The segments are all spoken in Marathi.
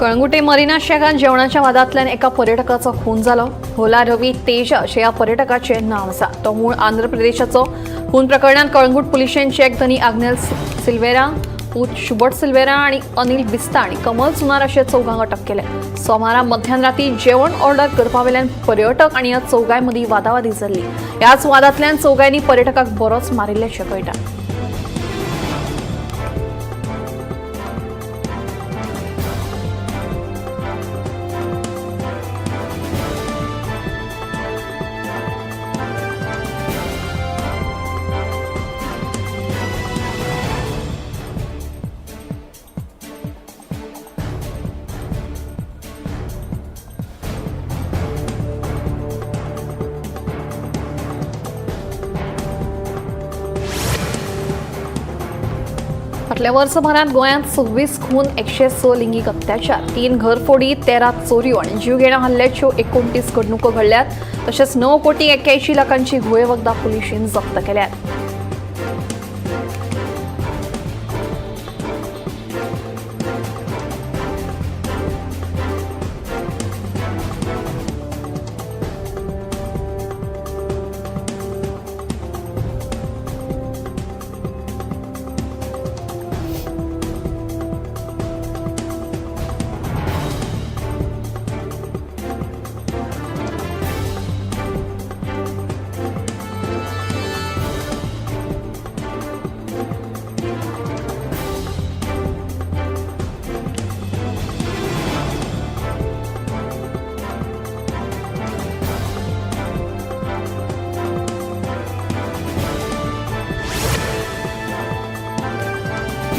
कळंगुटे मरीना शेकात जेवणाच्या वादांतल्यान एका पर्यटकाचो खून जालो। होला रवी तेज अशें ह्या पर्यटकाचें नांव आसा। तो मूळ आंध्र प्रदेशाचो। खून प्रकरणात कळंगूट पुलिशेन चेक धनी आग्नेल सिल्वेरा, शुबट सिल्वेरा आणि अनिल बिस्ता आणि कमल सुनार अशे चौगांक अटक केले। सोमारा मध्यानराती जेवण ऑर्डर करपावेल्यान पर्यटक आणि ह्या चौगांय मदीं वादावादी जाल्ली। ह्याच वादांतल्यान चौगांयनी पर्यटकाक बरोच मारिल्ल्याचें कळटा। फाटल्या वर्सभरात गोंयांत 26 खून, 106 लिंगीक अत्याचार, 3 घरफोडी, 13 चोरयो आणि जीवघेण्या हल्ल्याच्यो 29 घडणुको घडल्यात। तशेंच 9,81,00,000ची घुंवळे वखदां पुलिशेन जप्त केल्यात।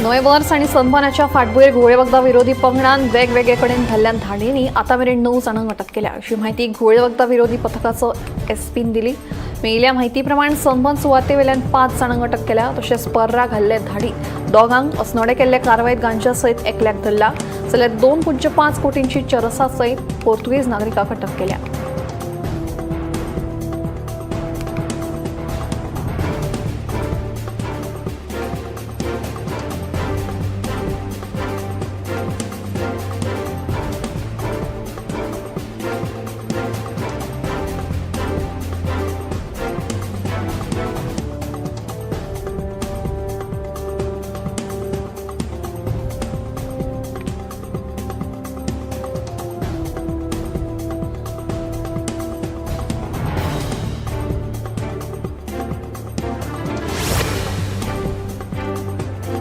नवे वर्स आणि सनबर्नाच्या फाटभुंयेर घुंवळे वखदां विरोधी पंगडान वेगवेगळे कडेन घाल्ल्या धाडींनी आतामेरेन 9 जाणांक अटक केल्या अशी माहिती घुंवळे वखदां विरोधी पथकाचो एसपीन दिली। मेळिल्ल्या म्हायती प्रमाण सनबर्न सुवातेवेल्यान 5 जाणांक अटक केल्या। तशेंच पर्रा घाल्ले धाडी 2 अस्नोडे केल्ले कारवायेत गांजा सयत एकल्याक धरला, जाल्यार 2.5 कोटींची चरसा सयत पोर्तुगीज नागरिकाक अटक केल्या।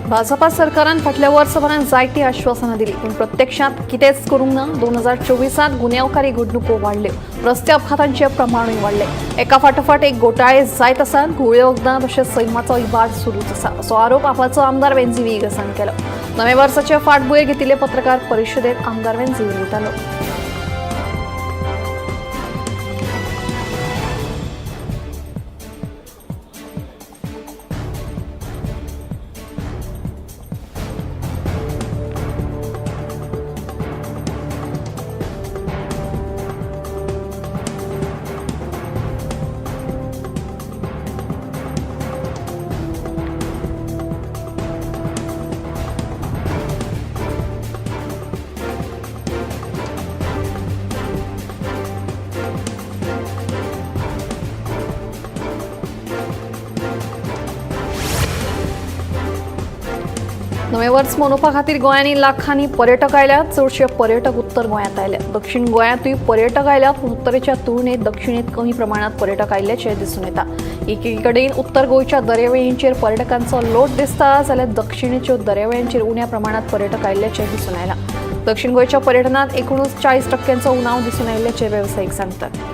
भाजपा सरकारान फाटल्या वर्सभरात जायती आश्वासनां दिली, पण प्रत्यक्षात कितेंच करूंक ना। 2024त गुन्यांवकारी घडणुको वाडल्यो, रस्ते अपघातांचे प्रमाणूय वाडले। एका फाटोफाट एक घोटाळे जायत आसात। घुंवळे वखदां तशेंच सैमाचो इबाड सुरूच आसा असो आरोप आपाचो आमदार वेंजी विगासान केलो। नवे वर्साचे फाटभुंयेर घेतिल्ले पत्रकार परिशदेंत आमदार वेंजी उलयतालो। नवे वर्स मनोवपा खातीर गोंयांनी लाखांनी पर्यटक आयल्यात। चडशे पर्यटक उत्तर गोंयांत आयले। दक्षिण गोंयांतूय पर्यटक आयल्यात, पूण उत्तरेच्या तुळनेत दक्षिणेत कमी प्रमाणात पर्यटक आयिल्ल्याचे दिसून येता। एकीकडेन उत्तर गोंयच्या दर्यावेळींचेर पर्यटकांचो लोट दिसता, जाल्यार दक्षिणेच्यो दर्यावेळ्यांचेर उण्या प्रमाणात पर्यटक आयिल्ल्याचे दिसून आयला। दक्षिण गोंयच्या पर्यटनात एकूणच 40% उणाव दिसून आयिल्ल्याचे वेवसायीक सांगतात।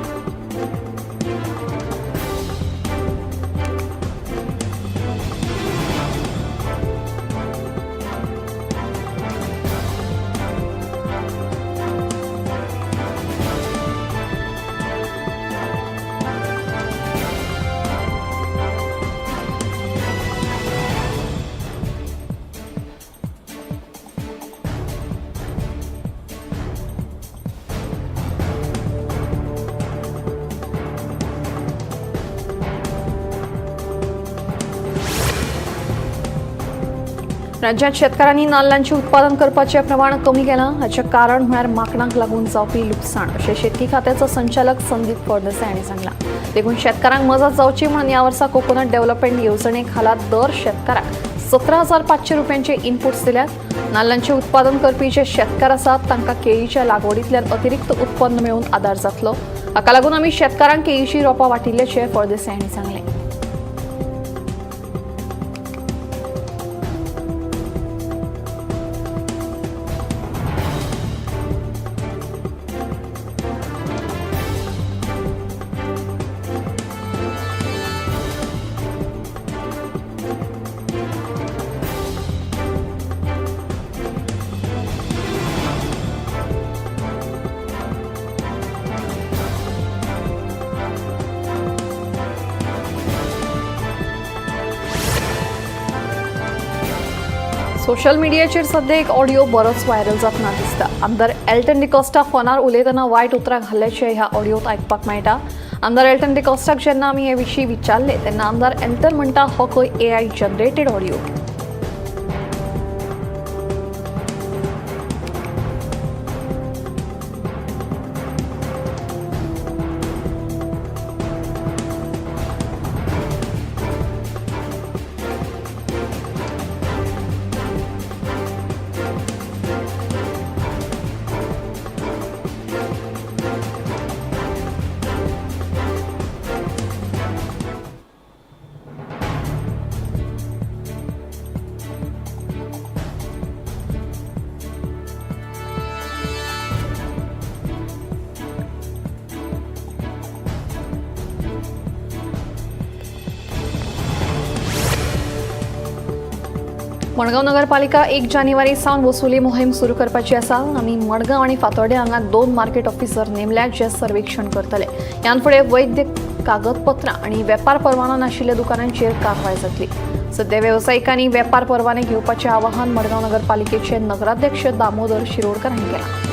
राज्यात शेतकऱ्यांनी नाल्लांचे उत्पादन करपाचे प्रमाण कमी केलां हाचें कारण म्हळ्यार माकडांक लागून जावपी लुकसाण अशें शेतकी खात्याचो संचालक संदीप फळदेसाय हांणी सांगलां. देखून शेतकारांक मजत जावची म्हणून ह्या वर्सा कोकोनट डेव्हलपमेंट येवजणे खाला दर शेतकाराक 17,500 रुपयांचे इनपुट्स दिल्यात. नाल्लांचे उत्पादन करपी जे शेतकार आसात तांकां केळीच्या लागवडींतल्यान अतिरिक्त उत्पन्न मेळून आदार जातलो. हाका लागून आमी शेतकारांक केळीची रोपां वाटिल्ल्याचें फळदेसाय हांणी सांगलें. सोशल मिडियाचेर सध्या एक ऑडिओ बरोच व्हायरल जातना दिसता. आमदार एल्टन डिकॉस्टा फोनार उलयतना वायट उतरां घाल्ल्याचें ह्या ऑडिओत आयकपाक मेळटा. आमदार एल्टन डिकॉस्टाक जेन्ना आमी हे विशीं विचारले तेन्ना आमदार एल्टन म्हणटा हो खंय AI जनरेटेड ऑडिओ. मडगांव नगरपालिका 1 जानेवारी सावन वसुली मोहीम सुरू करपाची आसा. आमी मडगांव आनी फातोर्डे हांगा 2 मार्केट ऑफिसर नेमल्यात जे सर्वेक्षण करतले. ह्यान फुडें वैध कागदपत्रां आनी वेपार परवानो नाशिल्ल्या दुकानांचेर कारवाय जातली. सध्या वेवसायिकांनी वेपार परवाने घेवपाचें आवाहन मडगांव नगरपालिकेचे नगराध्यक्ष दामोदर शिरोडकर हांणी केलां.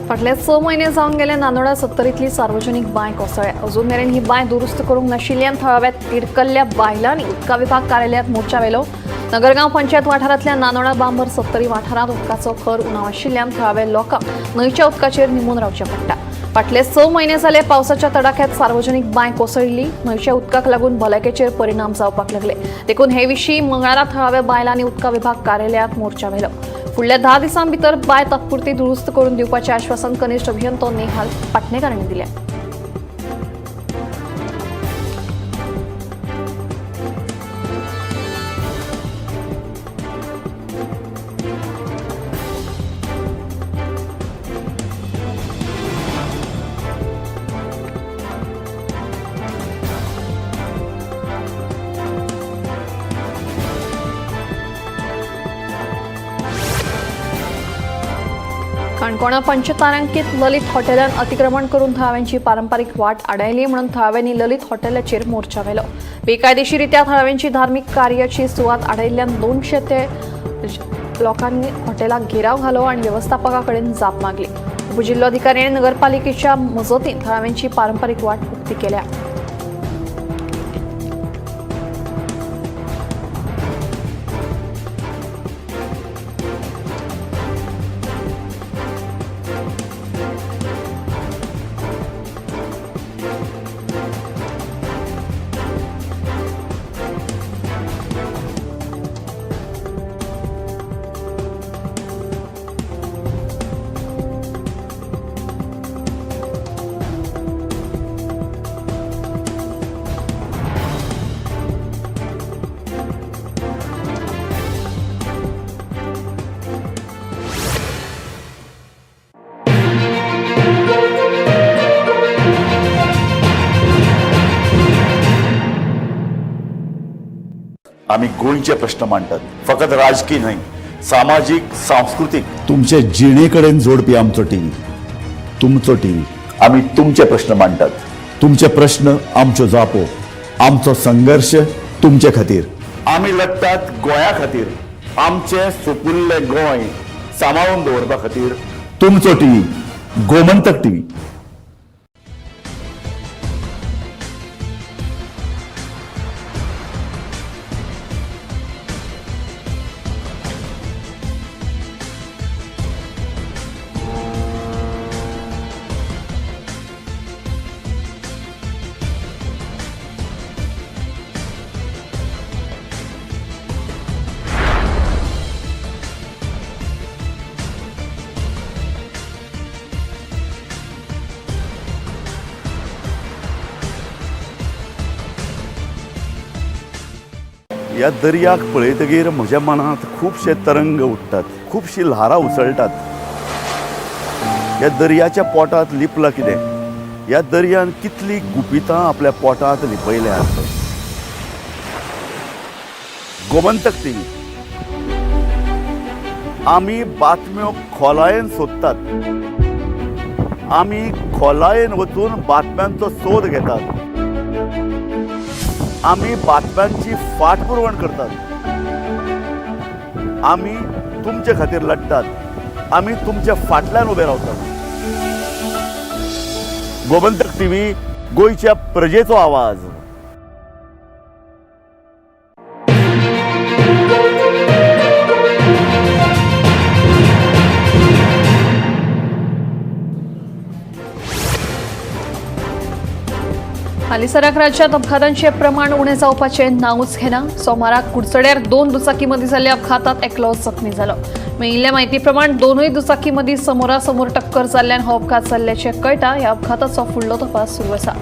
फाटले 6 म्हयने जावन गेले नानोडा सत्तरींतली सार्वजनीक बांय कोसळ्ळ्या. अजून मेरेन ही बांय दुरुस्त करूंक नाशिल्ल्यान थळाव्या तिरकल्ल्या बायलांनी उदका विभाग कार्यालयात मोर्चा वेलो. नगरगांव पंचायत वाठारांतल्या नानोडा बांबर सत्तरी वाठारांत उदकाचो खर उणाव आशिल्ल्यान थळाव्या लोकांक न्हंयच्या उदकाचेर निमून रावचें पडटा. फाटले 6 म्हयने जाले पावसाच्या तडाख्यात सार्वजनीक बांय कोसळिल्ली. न्हंयच्या उदकाक लागून भलायकेचेर परिणाम जावपाक लागले. देखून हे विशीं मंगळारा थळाव्या बायलांनी उदका विभाग कार्यालयात मोर्चा वेलो. फुडल्या 10 दिसां भितर बांय तात्पुरती दुरुस्त करून दिवपाचें आश्वासन कनिश्ठ अभियंतो नेहाल पाटणेकर हांणी दिलें. काणकोणा पंचतारांकीत ललित हॉटेलान अतिक्रमण करून थळाव्यांची पारंपारीक वाट आडायली म्हणून थळाव्यांनी ललित हॉटेलाचेर मोर्चा वेलो. बेकायदेशीरित्या थळाव्यांची धार्मीक कार्याची सुवात आडायिल्ल्यान 200 ते लोकांनी हॉटेलाक घेराव घालो आनी वेवस्थापका कडेन जाप मागली. उपजिल्लोधिकाऱ्यान नगरपालिकेच्या मजतीन थळाव्यांची पारंपारीक वाट उक्ती केल्या. आम्ही गोंयचे प्रश्न मांडटात, फकत राजकीय न्हय, सामाजीक सांस्कृतिक. तुमचे जिणेकडेन जोडपी आमचो टीव्ही, तुमचो टीव्ही. आम्ही तुमचे प्रश्न मांडटात. तुमचे प्रश्न आमच्यो जापो, आमचो संघर्ष तुमचे खातीर. आम्ही लढटात गोंया खातीर, आमचे सोपुल्ले गोंय सांबाळून दवरपा खातीर. तुमचो टीव्ही, गोमंतक टीव्ही. ह्या दर्याक पळयतकीर म्हज्या मनांत खुबशे तरंग उठतात, खुबशीं ल्हारां उसळटात. ह्या दर्याच्या पोटांत लिपलां कितें? ह्या दर्यान कितलीं गुपितां आपल्या पोटांत लिपयल्यात. गोमंतक टीव्ही. आमी बातम्यो खोलायेन सोदतात, आमी खोलायेन वचून बातम्यांचो सोद घेतात, आमी बातम्यांची फाटपुरवण करतात, आमी तुमचे खातीर लढटात, आमी तुमच्या फाटल्यान उबे रावतात. गोमंतक टीव्ही, गोंयच्या प्रजेचो आवाज. हालीसराक राज्यात अपघातांचे प्रमाण उणें जावपाचें नांवच घेना. सोमाराक कुडचड्यार 2 दुचाकी मदीं जाल्ल्या अपघातात एकलो जखमी जालो. मेळिल्ल्या म्हायती प्रमाण दोनूय दुचाकी मदीं समोरासमोर टक्कर जाल्ल्यान हो अपघात जाल्ल्याचें कळटा. ह्या अपघाताचो फुडलो तपास सुरू आसा.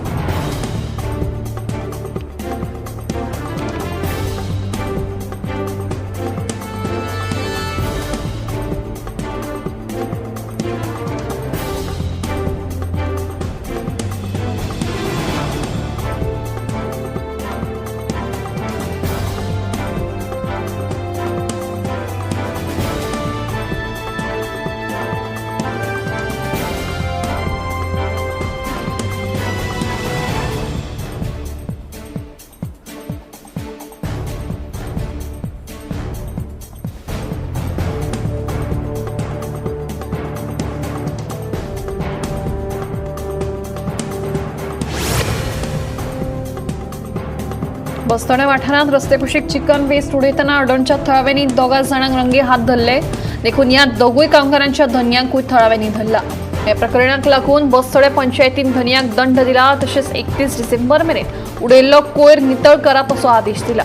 बस्तोडे वाठारांत रस्ते कुशीक चिकन वेस्ट उडयतना अडणच्या थळाव्यांनी 2 जाणांक रंगे हात धरले. देखून ह्या दोगूय कामगारांच्या धन्यांकूय थळाव्यांनी धरला. हे प्रकरणाक लागून बस्तोडे पंचायतीन धन्यांक दंड दिला. तशेंच 31 डिसेंबर मेरेन उडयल्लो कोयर नितळ करात असो आदेश दिला.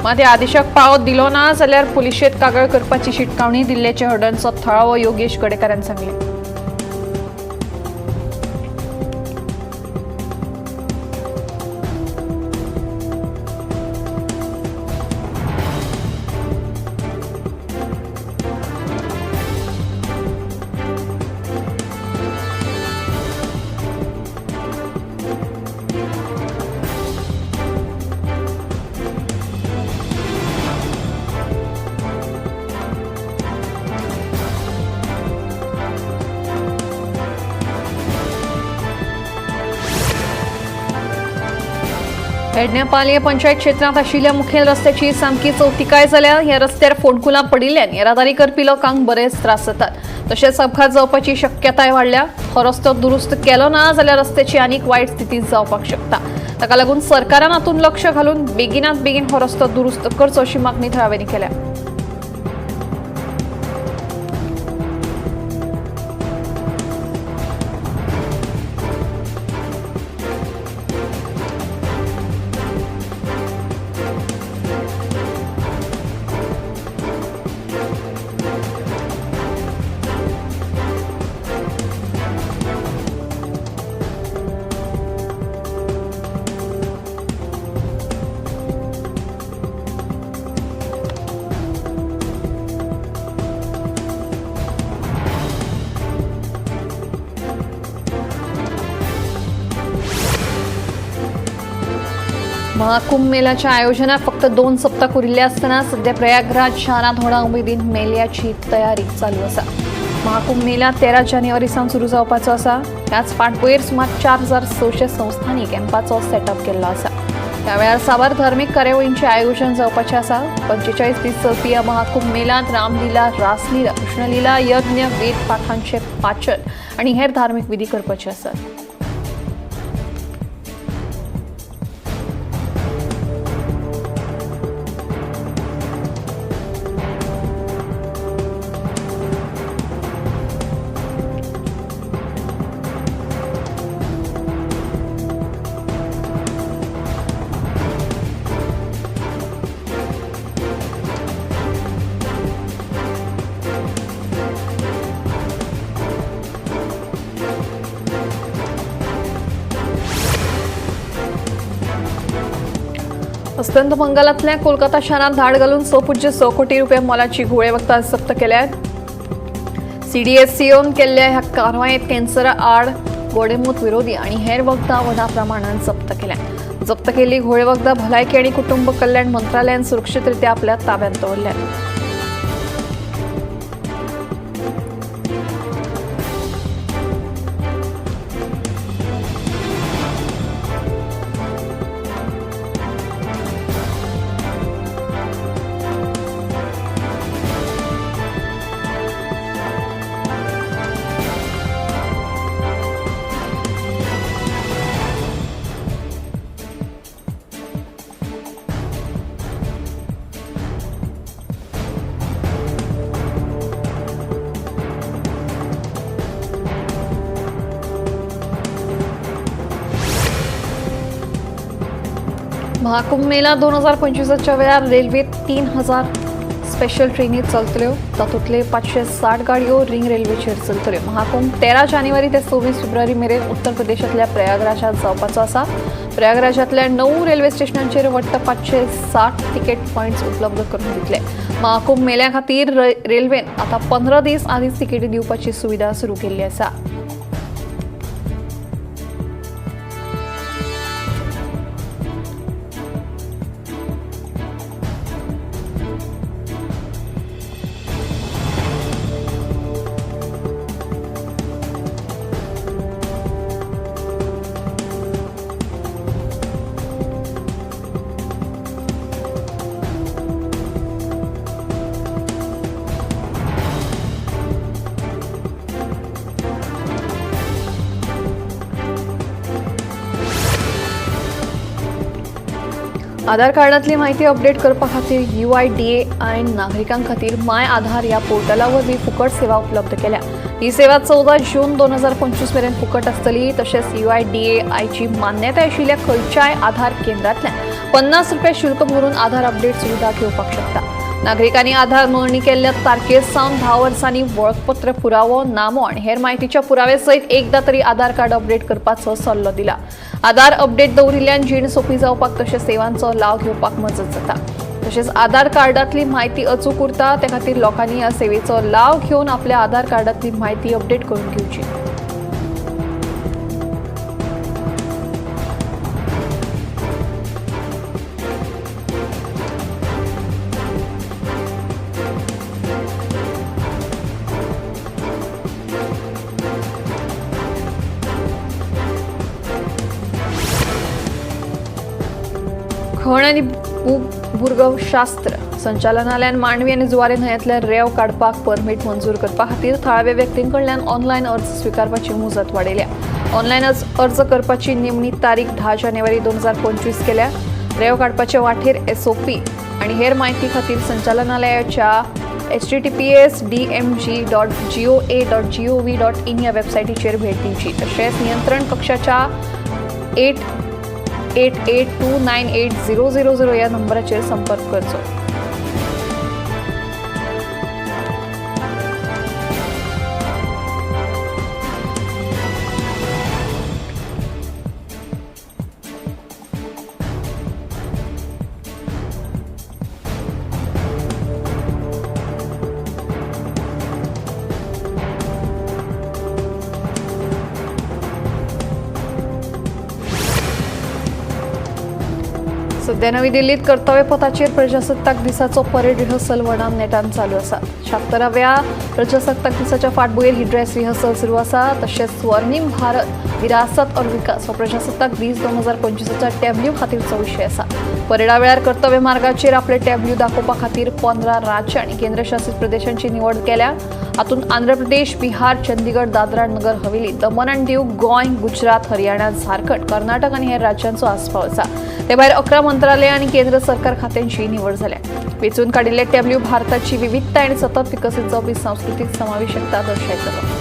मात ह्या आदेशाक पाळो दिलो ना जाल्यार पुलिशेंत कागाळ करपाची शिटकावणी दिल्ल्याचे हडणचो थळावो योगेश गडेकारान सांगलें. पेडण्यापालये पंचायत क्षेत्रांत आशिल्ल्या मुखेल रस्त्याची सामकी चवथिकाय जाल्या. ह्या रस्त्यार फोंडकुलां पडिल्ल्यान येरादारी करपी लोकांक बरेच त्रास जातात. तशेंच अपघात जावपाची शक्यताय वाडल्या. हो रस्तो दुरुस्त केलो ना जाल्यार रस्त्याची आनीक वायट स्थिती जावपाक शकता. ताका लागून सरकारान हातूंत लक्ष घालून बेगिनात बेगीन हो रस्तो दुरुस्त करचो अशी मागणी थळाव्यांनी केल्या. महाकुंभ मेल्याच्या आयोजनात फक्त 2 सप्ताह उरले असताना सध्या प्रयागराज शारात होणा उमेदीन मेल्याची तयारी चालू असा. महाकुंभ मेला 13 जानेवारीसान सुरू जावपाचो असा. त्याच फाटभुंयेर सुमार 4000 संस्थांनी कॅम्पाचो सेटअप केल्लो असा. त्या वेळार साबार धार्मीक कार्यावळींचे आयोजन जावपाचें आसा. 45 दीस चलपी ह्या महाकुंभ मेलांत रामलीला, रासलीला, कृष्णलीला, यज्ञ, वेद पाठांचे पाचन आनी हेर धार्मीक विधी करपाचे आसात. अस्तंत बंगालातल्या कोलकाता शारात धाड घालून 6.6 कोटी रुपये मोलाची घुवळे वखदां जप्त केल्यात. सीडीएससीओन केल्ल्या ह्या कारवायेंत कॅन्सरा आड, गोडेमूत विरोधी आनी हेर वखदां व्हडा प्रमाणात जप्त केल्या. जप्त केल्ली घुवळे वखदां भलायकी आनी कुटुंब कल्याण मंत्रालयान सुरक्षीतरित्या आपल्या ताब्यांत दवरल्यात. महाकुंभ मेला 2025च्या वेळार रेल्वे 3000 स्पेशल ट्रेनी चलतल्यो. तातूंतले 560 गाडयो रिंग रेल्वेचेर चलतल्यो. महाकुंभ 13 जानेवारी ते 26 फेब्रुवारी मेरेन उत्तर प्रदेशांतल्या प्रयागराजात जावपाचो आसा. प्रयागराजांतल्या 9 रेल्वे स्टेशनांचेर वट्ट 560 तिकेट पॉयंट्स उपलब्ध करून दितले. महाकुंभ मेल्या खातीर रेल्वेन आतां 15 दीस आदींच तिकेटी दिवपाची सुविधा सुरू केल्ली आसा. आधार कार्डातली माहिती अपडेट करपा खातीर UIDAI आयन नागरिकां खातीर माय आधार ह्या पोर्टला वरवीं फुकट सेवा उपलब्ध केल्या. ही सेवा 14 जून 2025 मेरेन फुकट आसतली. तशेंच UIDAIची मान्यताय आशिल्ल्या खंयच्याय आधार केंद्रांतल्यान 50 रुपये शुल्क भरून आधार अपडेट सुविधा घेवपाक शकता. नागरिकांनी आधार नोंदणी केल्ल्या तारखे सावन 10 वर्सांनी वळखपत्र पुरावो, नामो आनी हेर माहितीच्या पुरावे सयत एकदा तरी आधार कार्ड अपडेट करपाचो सल्लो दिला. आधार अपडेट दवरिल्ल्यान जीण सोपी जावपाक तशेंच सेवांचो लाव घेवपाक मजत जाता. तशेंच आधार कार्डांतली माहिती अचूक उरता ते खातीर लोकांनी ह्या सेवेचो लाव घेवन आपल्या आधार कार्डांतली माहिती अपडेट करून घेवची. खण आनी भूगर्भशास्त्र संचालनालयान मांडवी आनी जुवारी न्हंयेतले रेंव काडपाक परमीट मंजूर करपा खातीर थळाव्या व्यक्तीं कडल्यान ऑनलायन अर्ज स्विकारपाची मुजत वाडयल्या. ऑनलायन अर्ज करपाची निमणी तारीख 10 जानेवारी 2025 केल्या. रेंव काडपाचे वाटेर SOP आनी हेर माहिती खातीर संचालनालयाच्या https://dmg.goa.gov.in ह्या वेबसायटीचेर भेट दिवची. तशेंच नियंत्रण कक्षाच्या 8882980000 ह्या नंबराचेर संपर्क करचो. सध्या नवी दिल्लीत कर्तव्य पथाचेर प्रजासत्ताक दिसाचो परेड रिहर्सल वडान नेटान चालू आसा. 76व्या प्रजासत्ताक दिसाच्या फाटभुंयेर ही ड्रेस रिहर्सल सुरू आसा. तशेंच स्वर्णिम भारत विरासत और विकास हो प्रजासत्ताक दीस 2025च्या टॅब्ल्यू खातीरचो विशय आसा. परेडा वेळार कर्तव्य मार्गाचेर आपले टॅब्ल्यू दाखोवपा खातीर 15 राज्य आनी केंद्रशासीत प्रदेशांची निवड केल्या. हातूंत आंध्र प्रदेश, बिहार, चंदीगड, दादरा नगर हवेली, दमन आनी दीव, गोंय, गुजरात, हरियाणा, झारखंड, कर्नाटक आनी हेर राज्यांचो आस्पाव आसा. ते भायर 11 मंत्रालय आनी केंद्र सरकार खात्यांची निवड जाल्या. वेंचून काडिल्ले टॅब्ल्यू भारताची विविधताय आनी सतत विकसीत जावपी सांस्कृतीक समावेशकता दर्शयतलो.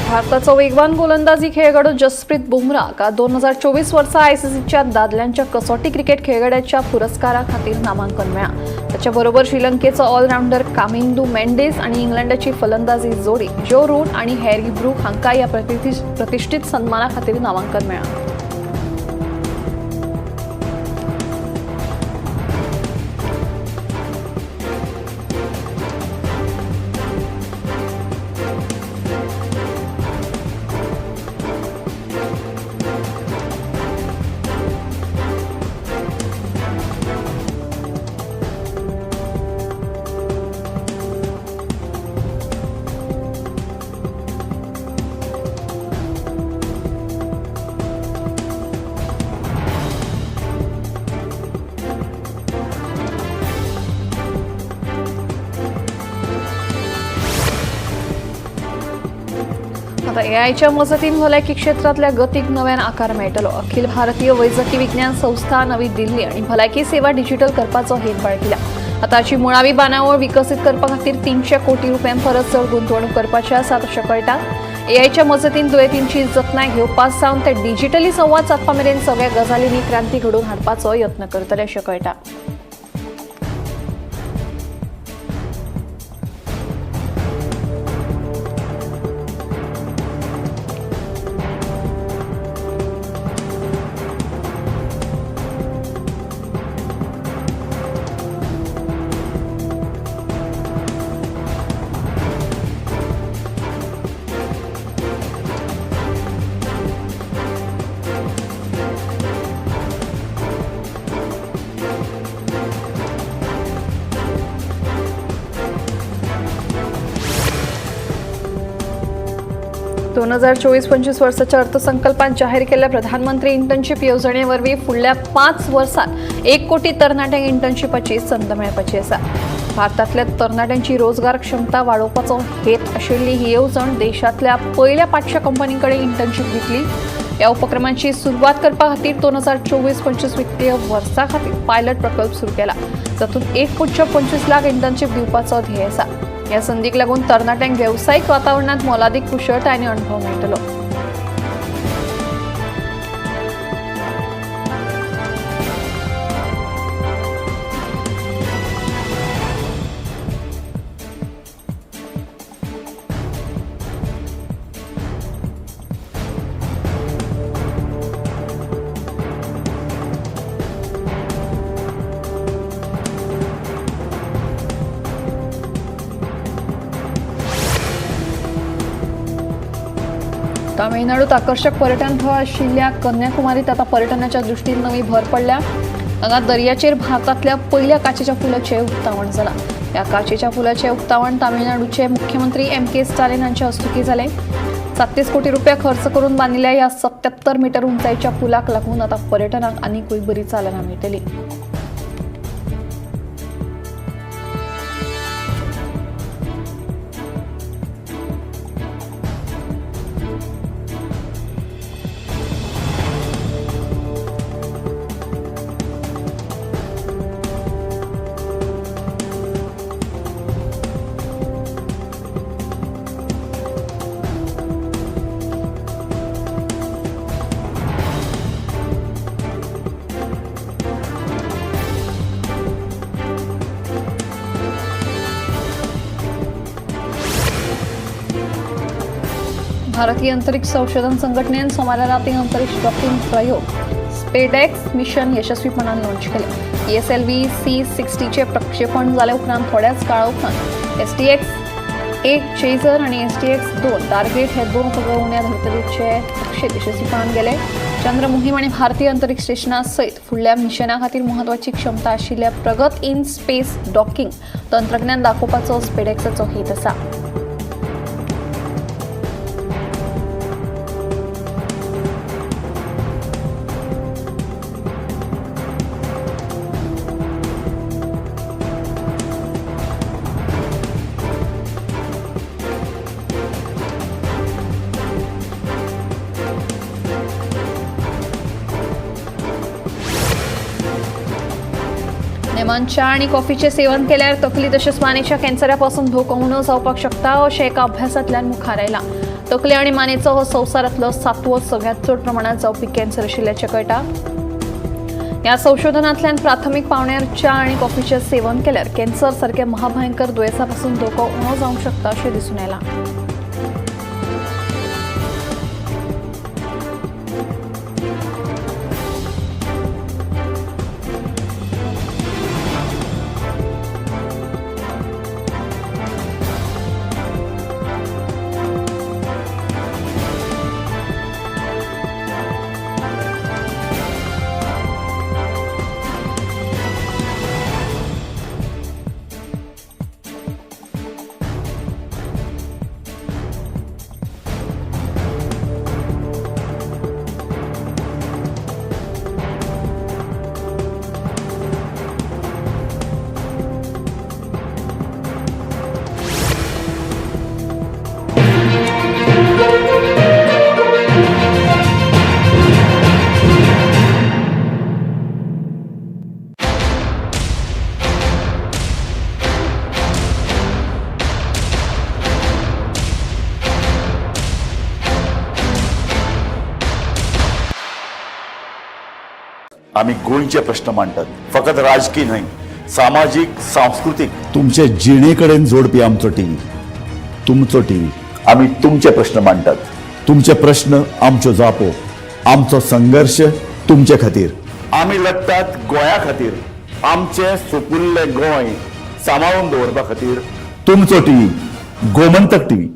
भारताचो वेगवान गोलंदाजी खेळगडो जसप्रीत बुमराह 2024 वर्सा आयसीसीच्या दादल्यांच्या कसोटी क्रिकेट खेळगड्याच्या पुरस्कारा खातीर नामांकन मेळ्ळां. ताचे बरोबर श्रीलंकेचो ऑलराउंडर कामिंदू मेंडिस आनी इंग्लंडाची फलंदाजी जोडी जो रूट आनी हॅरी ब्रूक हांकां ह्या प्रतिश्ठीत सन्माना खातीर नामांकन मेळ्ळां. आता एआयच्या मजतीन भलायकी क्षेत्रातल्या गतीक नव्यान आकार मेळटलो. अखिल भारतीय वैजकी विज्ञान संस्था नवी दिल्ली आनी भलायकी सेवा डिजिटल करपाचो हेत बाळगिला. आताची मुळावी बांदावळ विकसीत करपा खातीर 300 कोटी रुपयां परस चड गुंतवणूक करपाची आसा अशें कळटा. एआयच्या मजतीन दुयेंतींची जतनाय घेवपा सावन ते डिजिटली संवाद साधपा मेरेन सगळ्या गजालींनी क्रांती घडोवन हाडपाचो यत्न करतले अशें कळटा. दोन 2024-25 वर्साच्या अर्थसंकल्पात जाहीर केल्ल्या प्रधानमंत्री इंटर्नशीप येवजणे वरवीं फुडल्या 5 वर्सांत 1 कोटी तरणाट्यांक इंटर्नशिपाची संद मेळपाची आसा. भारतांतल्या तरणाट्यांची रोजगार क्षमता वाडोवपाचो हेत आशिल्ली ही येवजण देशांतल्या पयल्या 500 कंपनीं कडेन इंटर्नशीप दितली. ह्या उपक्रमाची सुरवात करपा खातीर 2024-25 वित्तीय वर्सा खातीर पायलट प्रकल्प सुरू केला, जातूंत 1.25 लाख इंटर्नशीप दिवपाचो ध्येय आसा. ह्या संदीक लागून तरणाट्यांक वेवसायीक वातावरणात मोलादीक कुशळटाय आनी अणभव मेळटलो. तामिळनाडूत आकर्षक पर्यटन थळ आशिल्ल्या कन्याकुमारीत आता पर्यटनाच्या दृश्टीन नवी भर पडल्या. हांगा दर्याचेर भारतांतल्या पहिल्या काचेच्या पुलाचें उक्तावण जालां. ह्या काचेच्या पुलाचें उक्तावण तामिळनाडूचे मुख्यमंत्री MK स्टालिन हांच्या हस्तुकीं जालें. 37 कोटी रुपया खर्च करून बांदिल्ल्या ह्या 77 मीटर उंचायेच्या पुलाक लागून आता पर्यटनाक आनीकूय बरी चालना मेळटली. भारतीय अंतरिक्ष संशोधन संघटनेन सोमारा राती अंतरिक्ष डॉकिंग प्रयोग स्पेडेक्स मिशन यशस्वीपणान लॉन्च केले. ESLV C-60 प्रक्षेपण जाले उपरांत थोड्याच काळा उपरांत STX-1 चेझर आणि STX-2 टार्गेट हे दोन उपग्रह उण्या धर्तरेचे प्रक्षेप यशस्वीपणान गेले. चंद्र मोहीम आणि भारतीय अंतरिक्ष स्टेशना सयत फुडल्या मिशना खातीर महत्वाची क्षमता आशिल्ल्या प्रगत इन स्पेस डॉकिंग तंत्रज्ञान दाखोवपाचो स्पेडेक्सचो हेत आसा. नेमान च्या आणि कॉफीचे सेवन केल्यार तकली तशेंच मानेच्या कॅन्सरापासून धोको उणो जावपाक शकता अशें एका अभ्यासांतल्यान मुखार आयलां. तकली आनी मानेचो हो संवसारांतलो 7वो सगळ्यांत चड प्रमाणात जावपी कॅन्सर आशिल्ल्याचें कळटा. ह्या संशोधनांतल्यान प्राथमीक पावण्यार च्या आणि कॉफीचें सेवन केल्यार कॅन्सर सारख्या महाभयंकर दुयेंसा पासून धोको उणो जावंक शकता अशें दिसून येलां. आम्ही गोंयचे प्रश्न मांडटात. फकत राजकीय न्हय, सामाजीक सांस्कृतिक. तुमचे जिणेकडेन जोडपी आमचो टीव्ही, तुमचो टीव्ही. आम्ही तुमचे प्रश्न मांडटात. तुमचे प्रश्न आमच्यो जापो, आमचो संघर्ष तुमचे खातीर. आम्ही लढटात गोंया खातीर. आमचे सोपुल्ले गोंय सांबाळून दवरपा खातीर. तुमचो टीव्ही, गोमंतक टीव्ही.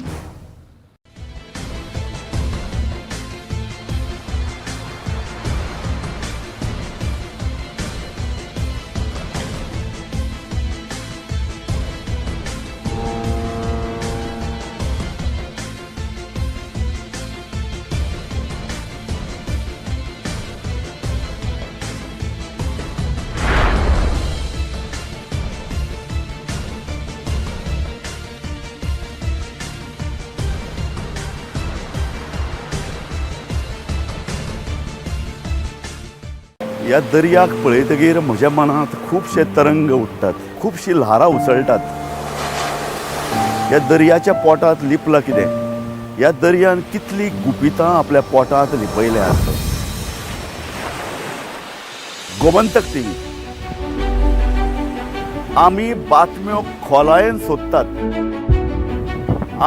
ह्या दर्याक पळयतकीर म्हज्या मनांत खुबशे तरंग उठतात, खुबशीं ल्हारां उसळटात. ह्या दर्याच्या पोटांत लिपलां कितें? ह्या दर्यान कितलीं गुपितां आपल्या पोटांत लिपयल्यात. गोमंतक टीव्ही. आमी बातम्यो खोलायेन सोदतात.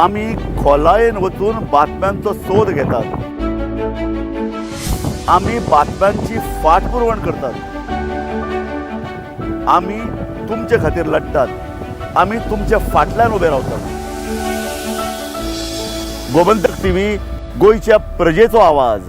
आमी खोलायेन वचून बातम्यांचो सोद घेतात. आमी बातम्यांची फाटपुरवण करतात. आमी तुमचे खातीर लढटात. आमी तुमच्या फाटल्यान उबे रावतात. गोमंतक टीव्ही, गोंयच्या प्रजेचो आवाज.